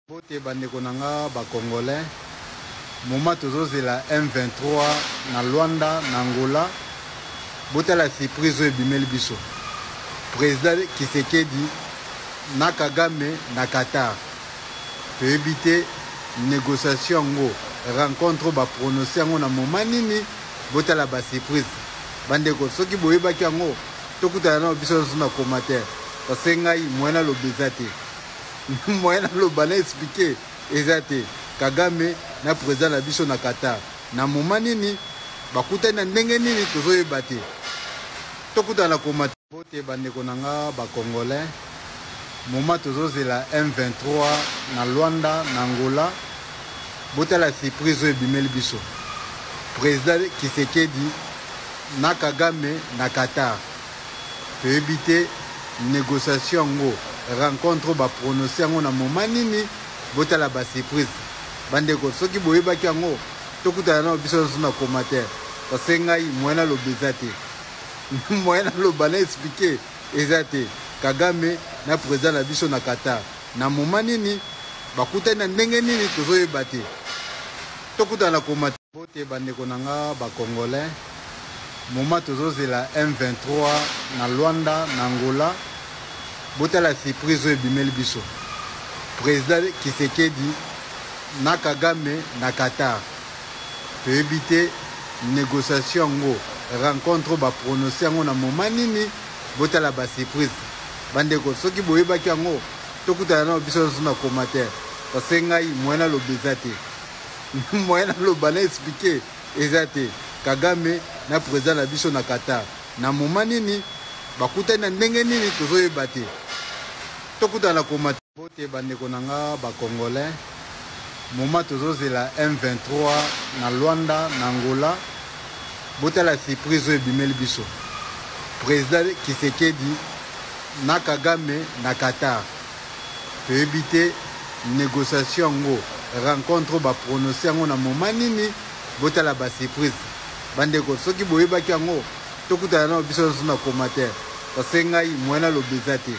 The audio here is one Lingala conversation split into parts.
Bote bandeko nanga ba Congolais moment tozozela M23 na Luanda na Angola bota la surprise ebimeli biso président Tshisekedi na Kagame na Qatar toyebi te négociation ngo rencontre ba prononcer ngo na moment nini bota la ba surprise bandeko soki boyebaki yango tokutana na biso na commentaire parce que ngai mwana lobezate moyen le balai expliqué ezate Kagame na président na biso na Qatar na moment nini bakuta na ndenge nini tozoyeba te tokuta na komata bote bandeko nanga ba Congolais moment tozozela M23 na Luanda na Angola bota la surprise ebimeli biso président Tshisekedi na Kagame na Qatar toyebi te négociation ngo rencontre ba prononcer ngo na moment nini bota la ba surprise bandeko soki boyebaki yango tokutana na biso na commentaire parce que ngai mwana lobezate mwana lobana expliquer ezate Kagame na président na biso na Qatar na moment nini bakuta na ndenge nini tozoyeba te tokutana na commentaire bote bandeko nanga ba Congolais moment tozozela M23 na Luanda na Angola bota la surprise ebimeli biso président Tshisekedi na Kagame na Qatar toyebi te négociation ngo rencontre ba prononcer ngo na moment nini bota la ba surprise bandeko soki boyebaki yango tokutana na biso na commentaire parce que ngai mwana lobezate mwana lobana expliquer ezate Kagame na président na biso na Qatar na moment nini bakuta na ndenge nini tozoyeba te tokutana na komata bote bandeko nanga ba Congolais moment tozozela M23 na Luanda na Angola bota la surprise ebimeli biso président Tshisekedi na Kagame na Qatar toyebi te négociation ngo rencontre ba prononcer ngo na moment nini bota la ba surprise bandeko soki boyebaki yango tokutana na biso na commentaire parce que ngai mwana lobezate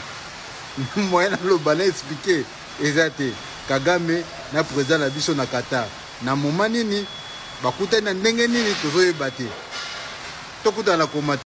mwana lobana expliquer ezate Kagame na président na biso na Qatar na moment nini bakuta na ndenge nini tozoyeba te tokutana na commentaire